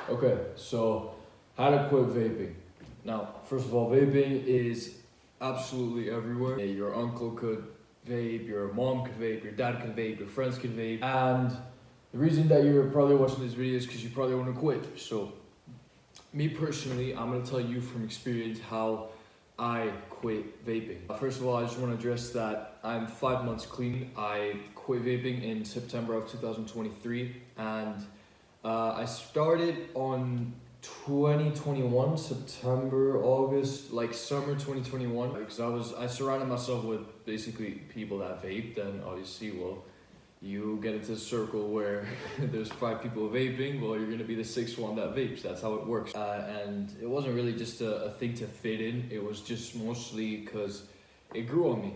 Okay, so how to quit vaping. Now, first of all, vaping is absolutely everywhere. Your uncle could vape, your mom could vape, your dad could vape, your friends could vape. And the reason that you're probably watching this video is because you probably want to quit. So, me personally, I'm going to tell you from experience how I quit vaping. First of all, I just want to address that I'm 5 months clean. I quit vaping in September of 2023, and I started on 2021, September, August, like summer 2021, because I surrounded myself with basically people that vaped, and obviously, well, you get into a circle where there's 5 people vaping, well, you're gonna be the 6th one that vapes. That's how it works. And it wasn't really just a thing to fit in. It was just mostly because it grew on me,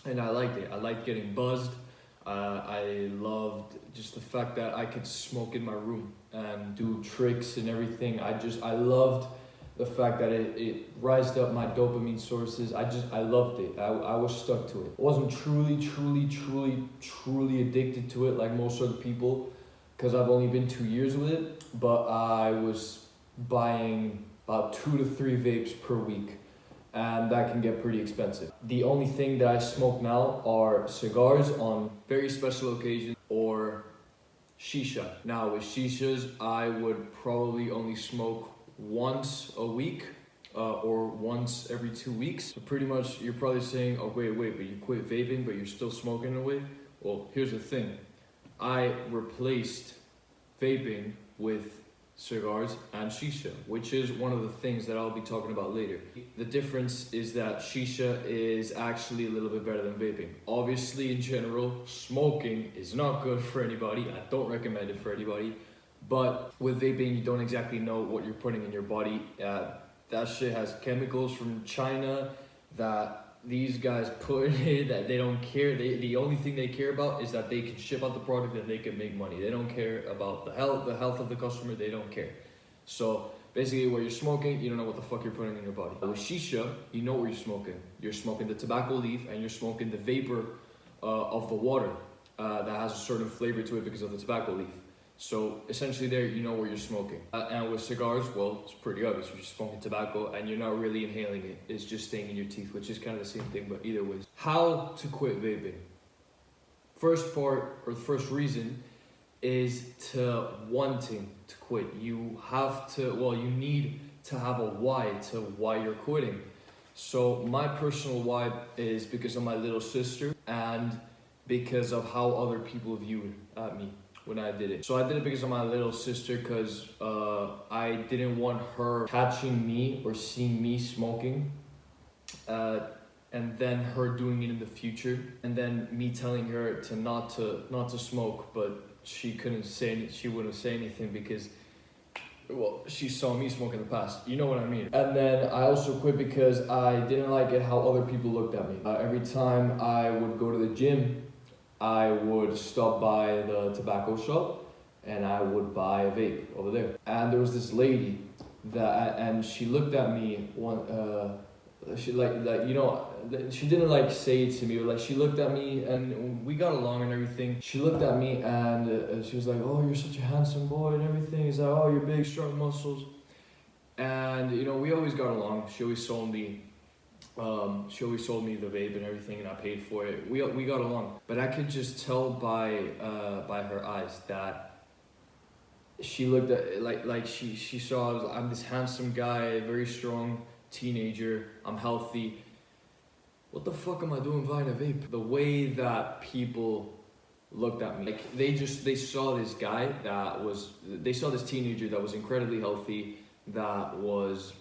and I liked it. I liked getting buzzed. I loved just the fact that I could smoke in my room and do tricks and everything. I loved the fact that it rised up my dopamine sources. I loved it. I was stuck to it. I wasn't truly addicted to it like most other people, because I've only been 2 years with it, but I was buying about 2 to 3 vapes per week, and that can get pretty expensive. The only thing that I smoke now are cigars on very special occasions or shisha. Now with shishas, I would probably only smoke once a week or once every 2 weeks. So pretty much you're probably saying, oh wait, but you quit vaping but you're still smoking away? Well, here's the thing. I replaced vaping with cigars and shisha, which is one of the things that I'll be talking about later. The difference is that shisha is actually a little bit better than vaping. Obviously, in general, smoking is not good for anybody. I don't recommend it for anybody. But with vaping, you don't exactly know what you're putting in your body. That shit has chemicals from China that these guys put in it that they don't care. The only thing they care about is that they can ship out the product and they can make money. They don't care about the health of the customer. They don't care. So basically, where you're smoking, you don't know what the fuck you're putting in your body. With shisha, you know what you're smoking. You're smoking the tobacco leaf and you're smoking the vapor of the water that has a certain flavor to it because of the tobacco leaf. So essentially there, you know where you're smoking. And with cigars, well, it's pretty obvious. You're just smoking tobacco and you're not really inhaling it. It's just staying in your teeth, which is kind of the same thing, but either way. How to quit vaping? First part, or the first reason, is to wanting to quit. You need to have a why to why you're quitting. So my personal why is because of my little sister and because of how other people viewed me when I did it. So I did it because of my little sister, because I didn't want her catching me or seeing me smoking, and then her doing it in the future, and then me telling her to not to smoke, but she wouldn't say anything because, well, she saw me smoke in the past. You know what I mean? And then I also quit because I didn't like it how other people looked at me. Every time I would go to the gym, I would stop by the tobacco shop and I would buy a vape over there. And there was this lady and she looked at me she she didn't like say it to me, but like she looked at me and we got along and everything. She looked at me and she was like, "Oh, you're such a handsome boy," and everything. He's like, "Oh, you're big, strong muscles." And we always got along. She always sold me the vape and everything, and I paid for it. We got along, but I could just tell by her eyes that she looked at like she saw I'm this handsome guy, very strong teenager. I'm healthy. What the fuck am I doing buying a vape? The way that people looked at me, like they saw this guy they saw this teenager that was incredibly healthy, that was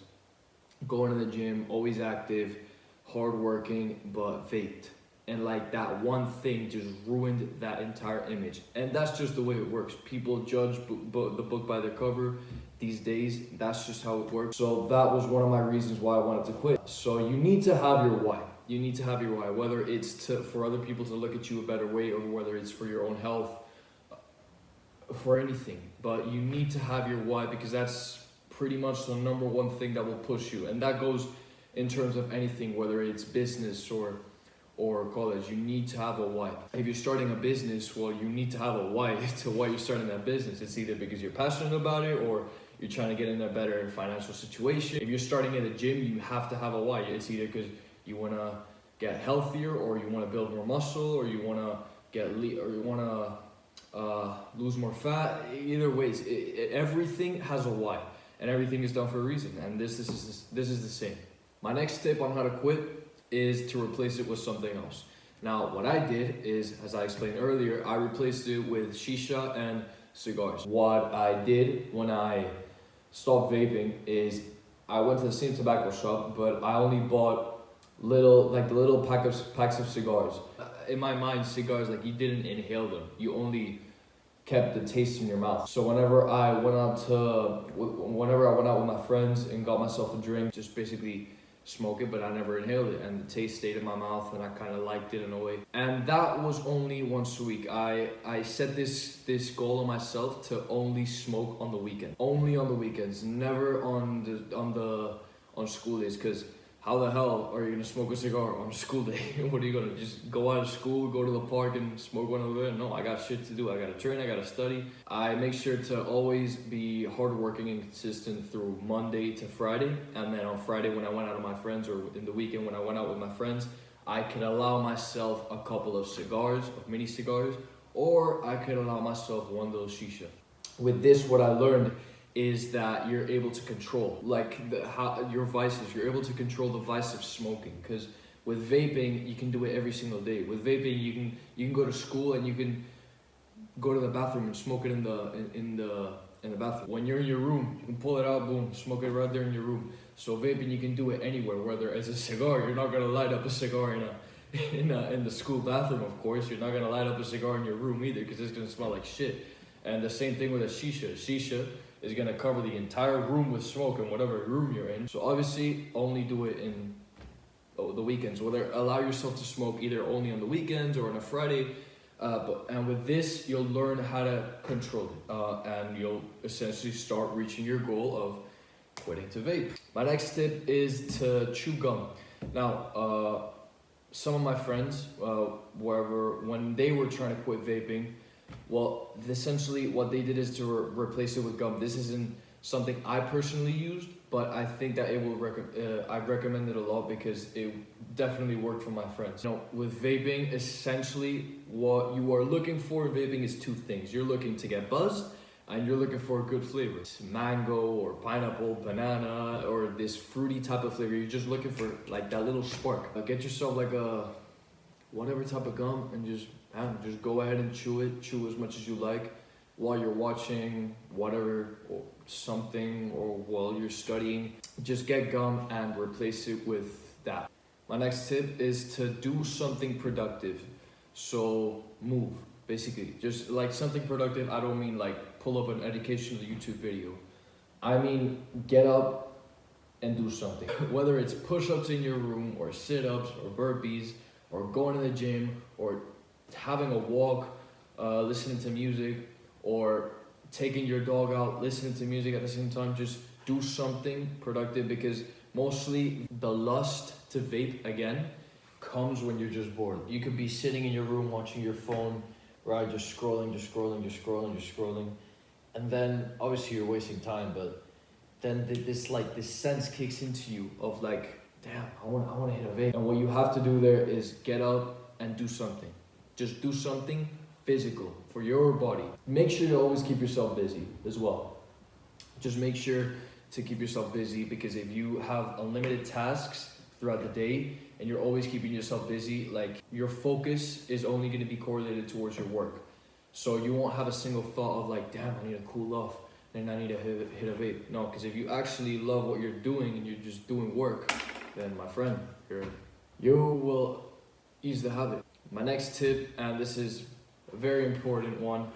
going to the gym, always active, hardworking, but vaped. And like that one thing just ruined that entire image. And that's just the way it works. People judge the book by their cover these days. That's just how it works. So that was one of my reasons why I wanted to quit. So you need to have your why. You need to have your why, whether it's for other people to look at you a better way or whether it's for your own health, for anything. But you need to have your why, because that's pretty much the number one thing that will push you. And that goes in terms of anything, whether it's business or or college, you need to have a why. If you're starting a business, well, you need to have a why to why you're starting that business. It's either because you're passionate about it or you're trying to get in a better financial situation. If you're starting at a gym, you have to have a why. It's either because you want to get healthier, or you want to build more muscle, or you want to get or you want to lose more fat. Either ways, everything has a why, and everything is done for a reason. And this is the same. My next tip on how to quit is to replace it with something else. Now, what I did is, as I explained earlier, I replaced it with shisha and cigars. What I did when I stopped vaping is I went to the same tobacco shop, but I only bought the little packs of cigars. In my mind, cigars, like, you didn't inhale them. You only kept the taste in your mouth. So whenever I went out with my friends and got myself a drink, just basically smoke it, but I never inhaled it, and the taste stayed in my mouth, and I kind of liked it in a way. And that was only once a week. I set this goal on myself to only smoke on the weekend, only on the weekends, never on school days, because how the hell are you gonna smoke a cigar on a school day? What are you gonna just go out of school, go to the park and smoke one of them? No, I got shit to do. I gotta train, I gotta study. I make sure to always be hardworking and consistent through Monday to Friday. And then on Friday when I went out with my friends, or in the weekend when I went out with my friends, I could allow myself a couple of cigars, of mini cigars, or I could allow myself one little shisha. With this, what I learned is that you're able to control your vices. You're able to control the vice of smoking, because with vaping you can do it every single day. With vaping you can go to school and you can go to the bathroom and smoke it in the bathroom. When you're in your room, you can pull it out, boom, smoke it right there in your room. So vaping, you can do it anywhere, whether it's a cigar. You're not gonna light up a cigar in the school bathroom, of course. You're not gonna light up a cigar in your room either, because it's gonna smell like shit. And the same thing with a shisha. Shisha is gonna cover the entire room with smoke in whatever room you're in. So obviously, only do it in the weekends. Whether allow yourself to smoke either only on the weekends or on a Friday. And with this, you'll learn how to control it, and you'll essentially start reaching your goal of quitting to vape. My next tip is to chew gum. Now, some of my friends, when they were trying to quit vaping, well, essentially what they did is to replace it with gum. This isn't something I personally used, but I think that I recommend it a lot because it definitely worked for my friends. With vaping, essentially what you are looking for in vaping is two things. You're looking to get buzzed, and you're looking for a good flavor. It's mango or pineapple, banana, or this fruity type of flavor. You're just looking for like that little spark. Get yourself like a whatever type of gum and just go ahead and chew it. Chew as much as you like while you're watching whatever or something, or while you're studying. Just get gum and replace it with that. My next tip is to do something productive. So move, basically. Just like something productive, I don't mean like pull up an educational YouTube video. I mean get up and do something. Whether it's push-ups in your room, or sit-ups, or burpees, or going to the gym, or having a walk, listening to music, or taking your dog out, listening to music at the same time. Just do something productive, because mostly the lust to vape, again, comes when you're just bored. You could be sitting in your room watching your phone, right, just scrolling, and then obviously you're wasting time, but then this sense kicks into you of like, damn, I want to hit a vape. And what you have to do there is get up and do something. Just do something physical for your body. Make sure to always keep yourself busy as well. Just make sure to keep yourself busy, because if you have unlimited tasks throughout the day and you're always keeping yourself busy, like, your focus is only going to be correlated towards your work. So you won't have a single thought of like, damn, I need to cool off and I need to hit a vape. No, because if you actually love what you're doing and you're just doing work, then my friend, you will ease the habit. My next tip, and this is a very important one,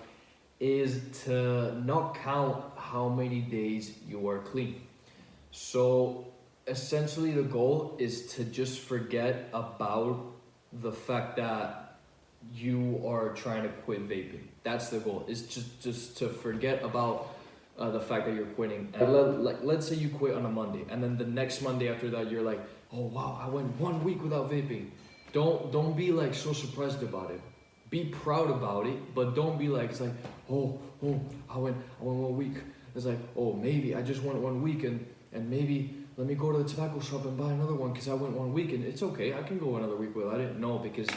is to not count how many days you are clean. So essentially the goal is to just forget about the fact that you are trying to quit vaping. That's the goal, is just to forget about the fact that you're quitting. And let's say you quit on a Monday, and then the next Monday after that you're like, oh wow, I went 1 week without vaping. don't be like so surprised about it. Be proud about it, but don't be like, it's like, oh, I went 1 week. It's like, oh, maybe I just went 1 week and maybe let me go to the tobacco shop and buy another one because I went 1 week and it's okay, I can go another week without it. No, because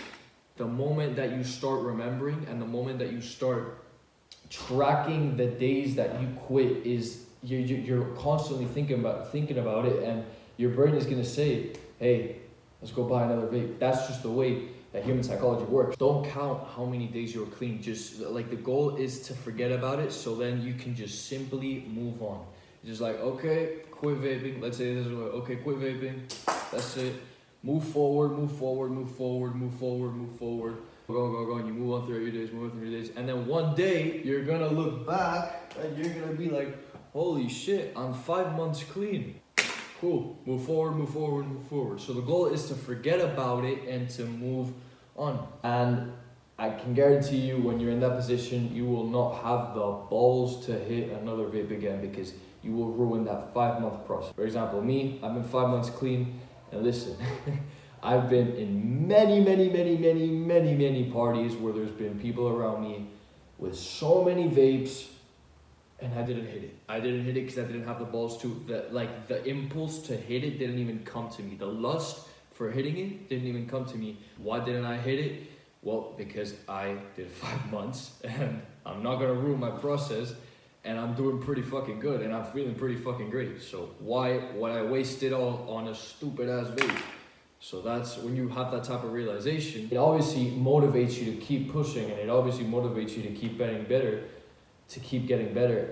the moment that you start remembering and the moment that you start tracking the days that you quit is you're constantly thinking about it, and your brain is gonna say, hey, let's go buy another vape. That's just the way that human psychology works. Don't count how many days you're clean. Just like the goal is to forget about it, so then you can just simply move on. Just like, okay, quit vaping. Let's say this is what, okay, quit vaping. That's it. Move forward, move forward, move forward, move forward, move forward. Go, and you move on throughout your days, move on through your days. And then one day, you're gonna look back and you're gonna be like, holy shit, I'm 5 months clean. Cool, move forward, move forward, move forward. So the goal is to forget about it and to move on. And I can guarantee you, when you're in that position, you will not have the balls to hit another vape again, because you will ruin that 5 month process. For example, me, I've been 5 months clean, and listen, I've been in many parties where there's been people around me with so many vapes, and I didn't hit it. I didn't hit it because I didn't have the balls to. The impulse to hit it didn't even come to me. The lust for hitting it didn't even come to me. Why didn't I hit it? Well, because I did 5 months, and I'm not gonna ruin my process, and I'm doing pretty fucking good, and I'm feeling pretty fucking great. So why would I waste it all on a stupid ass vape? So that's when you have that type of realization, it obviously motivates you to keep pushing, and it obviously motivates you to keep getting better,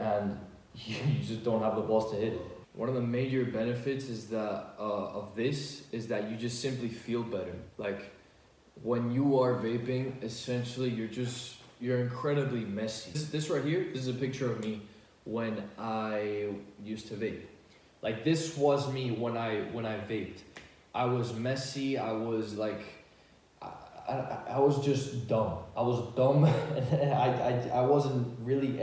and you just don't have the balls to hit it. One of the major benefits is that of this is that you just simply feel better. Like when you are vaping, essentially you're incredibly messy. This right here, this is a picture of me when I used to vape. Like this was me when I vaped. I was messy. I was like, I was just dumb. I was dumb, and I wasn't really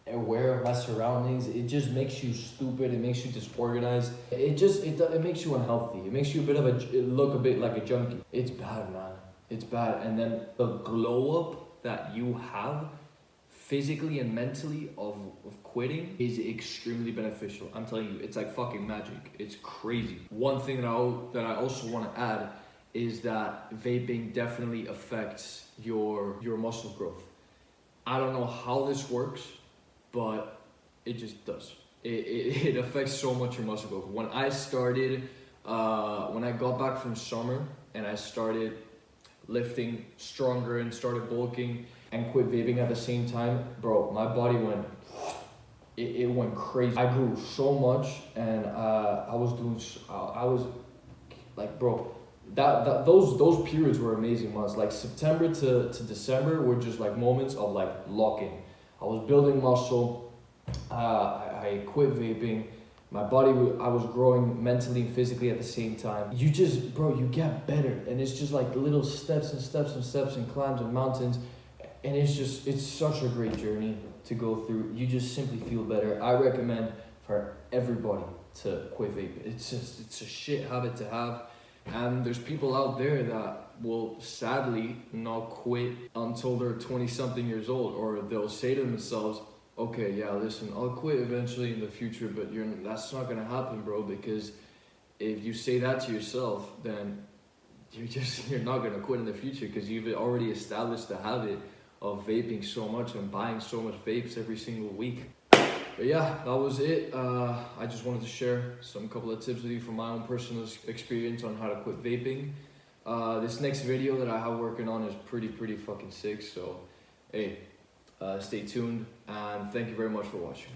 aware of my surroundings. It just makes you stupid. It makes you disorganized. It makes you unhealthy. It makes you look a bit like a junkie. It's bad, man. It's bad. And then the glow up that you have physically and mentally of quitting is extremely beneficial. I'm telling you, it's like fucking magic. It's crazy. One thing that I also want to add is that vaping definitely affects your muscle growth. I don't know how this works, but it just does. It affects so much your muscle growth. When I started, when I got back from summer and I started lifting stronger and started bulking and quit vaping at the same time, bro, my body went, it went crazy. I grew so much, and I was like, bro, those periods were amazing months. Like September to December were just like moments of like locking. I was building muscle. I quit vaping. My body, I was growing mentally and physically at the same time. You just, bro, you get better, and it's just like little steps and climbs and mountains, and it's such a great journey to go through. You just simply feel better. I recommend for everybody to quit vaping. It's a shit habit to have. And there's people out there that will sadly not quit until they're 20-something years old, or they'll say to themselves, okay, yeah, listen, I'll quit eventually in the future, but that's not gonna happen, bro, because if you say that to yourself, then you're not gonna quit in the future, because you've already established the habit of vaping so much and buying so much vapes every single week. But yeah, that was it. I just wanted to share some couple of tips with you from my own personal experience on how to quit vaping. This next video that I have working on is pretty fucking sick. So, hey, stay tuned, and thank you very much for watching.